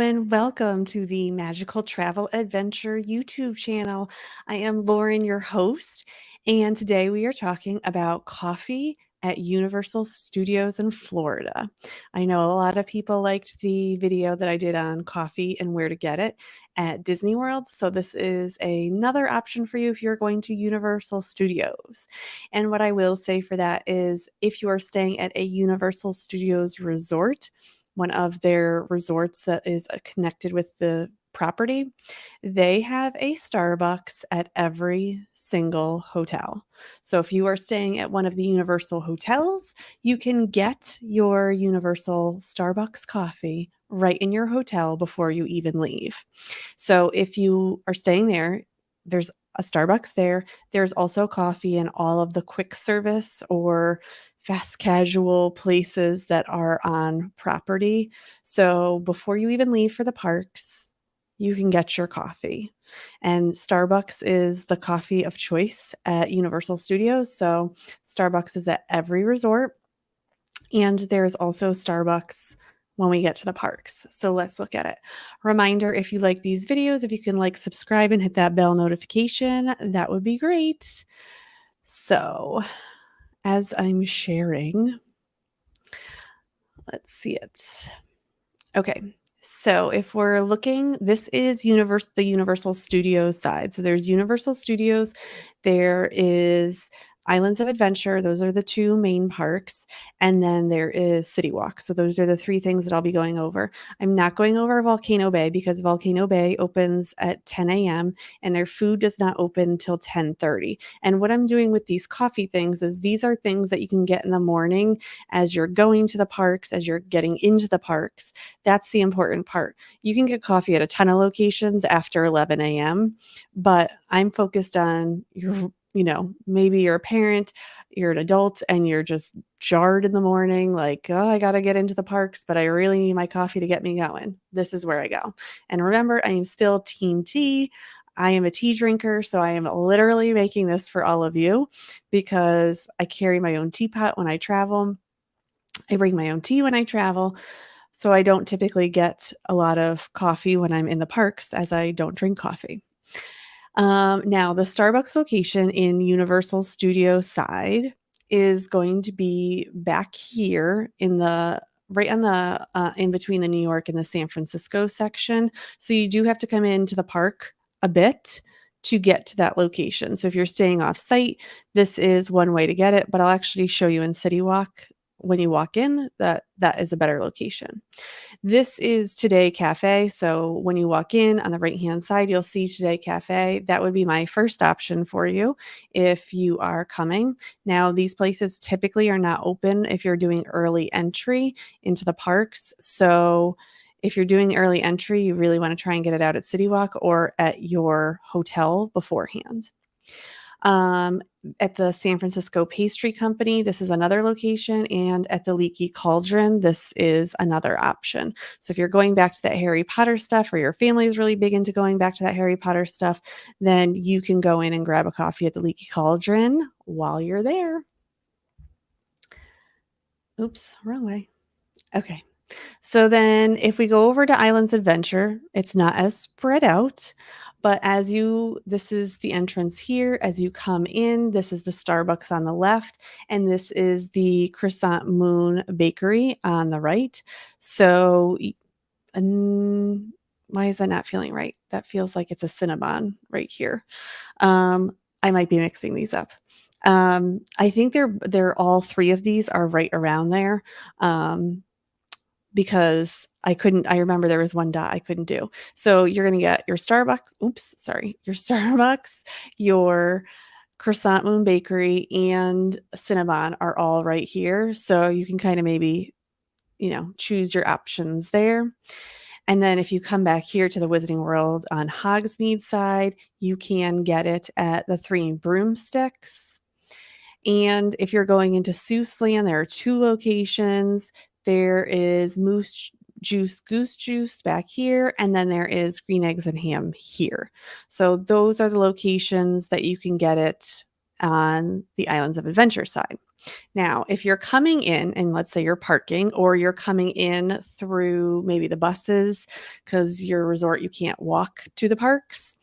everyone. Welcome to the Magical Travel Adventure YouTube channel. I am Lauren, your host, and today we are talking about coffee at Universal Studios in Florida. I know a lot of people liked the video that I did on coffee and where to get it at Disney World, so this is another option for you if you're going to Universal Studios. And what I will say for that is if you are staying at a Universal Studios resort, one of their resorts that is connected with the property, they have a Starbucks at every single hotel. So if you are staying at one of the Universal hotels, you can get your Universal Starbucks coffee right in your hotel before you even leave. So if you are staying there, there's a Starbucks there. There's also coffee in all of the quick service or fast casual places that are on property. So before you even leave for the parks, you can get your coffee. And Starbucks is the coffee of choice at Universal Studios. So Starbucks is at every resort. And there's also Starbucks when we get to the parks. So let's look at it. Reminder, if you like these videos, if you can subscribe and hit that bell notification, that would be great. So as I'm sharing, let's see it. Okay. So if we're looking, this is the Universal Studios side. So there's Universal Studios, there is Islands of Adventure. Those are the two main parks. And then there is City Walk. So those are the three things that I'll be going over. I'm not going over Volcano Bay because Volcano Bay opens at 10 a.m. and their food does not open until 10:30. And what I'm doing with these coffee things is these are things that you can get in the morning as you're going to the parks, as you're getting into the parks. That's the important part. You can get coffee at a ton of locations after 11 a.m., but I'm focused on maybe you're a parent, you're an adult, and you're just jarred in the morning, like, oh, I got to get into the parks, but I really need my coffee to get me going. This is where I go. And remember, I am still team tea. I am a tea drinker, so I am literally making this for all of you because I carry my own teapot when I travel. I bring my own tea when I travel. So I don't typically get a lot of coffee when I'm in the parks as I don't drink coffee. Now, the Starbucks location in Universal Studio side is going to be back here right on the in between the New York and the San Francisco section. So you do have to come into the park a bit to get to that location. So if you're staying off site, this is one way to get it, but I'll actually show you in City Walk when you walk in that is a better location. This is Today Cafe. So when you walk in on the right-hand side, you'll see Today Cafe. That would be my first option for you if you are coming. Now, these places typically are not open if you're doing early entry into the parks. So if you're doing early entry, you really want to try and get it out at City Walk or at your hotel beforehand. At the San Francisco Pastry Company, this is another location, and at the Leaky Cauldron, this is another option. So if you're going back to that Harry Potter stuff, or your family is really big into going back to that Harry Potter stuff, then you can go in and grab a coffee at the Leaky Cauldron while you're there. Oops, wrong way. Okay. So then if we go over to Islands Adventure, it's not as spread out, but this is the entrance here. As you come in, this is the Starbucks on the left, and this is the Croissant Moon Bakery on the right. So why is that not feeling right? That feels like it's a Cinnabon right here. I might be mixing these up. I think they're all three of these are right around there. Because I remember there was one dot I couldn't do. So you're going to get your Starbucks, your Starbucks, your Croissant Moon Bakery, and Cinnabon are all right here. So you can kind of maybe, choose your options there. And then if you come back here to the Wizarding World on Hogsmeade side, you can get it at the Three Broomsticks. And if you're going into Seuss Land, there are two locations. There is Moose Juice Goose Juice back here, and then there is Green Eggs and Ham here. So those are the locations that you can get it on the Islands of Adventure side. Now, if you're coming in and let's say you're parking or you're coming in through maybe the buses because your resort, you can't walk to the parks,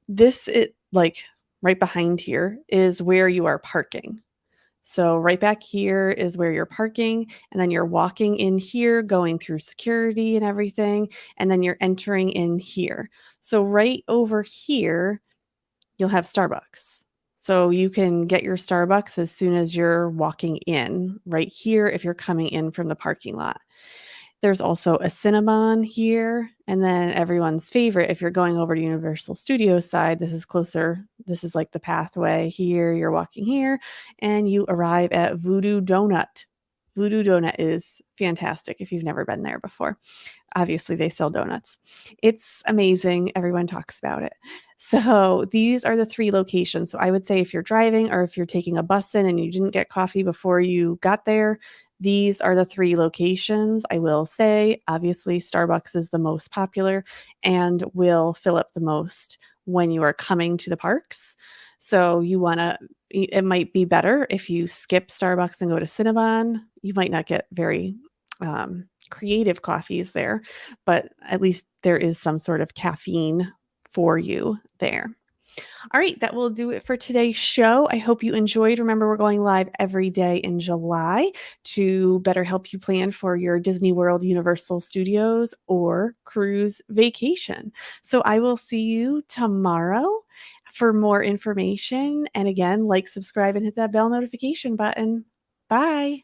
this it like right behind here is where you are parking. So right back here is where you're parking, and then you're walking in here, going through security and everything, and then you're entering in here. So right over here, you'll have Starbucks. So you can get your Starbucks as soon as you're walking in right here if you're coming in from the parking lot. There's also a Cinnabon here, and then everyone's favorite, if you're going over to Universal Studios side, this is closer. This is like the pathway here. You're walking here, and you arrive at Voodoo Donut. Voodoo Donut is fantastic if you've never been there before. Obviously, they sell donuts. It's amazing. Everyone talks about it. So these are the 3 locations. So I would say if you're driving or if you're taking a bus in and you didn't get coffee before you got there, these are the 3 locations. I will say, obviously, Starbucks is the most popular and will fill up the most when you are coming to the parks. So you wanna it might be better if you skip Starbucks and go to Cinnabon. You might not get very, creative coffees there, but at least there is some sort of caffeine for you there. All right, that will do it for today's show. I hope you enjoyed. Remember, we're going live every day in July to better help you plan for your Disney World, Universal Studios, or cruise vacation. So I will see you tomorrow for more information. And again, like, subscribe, and hit that bell notification button. Bye.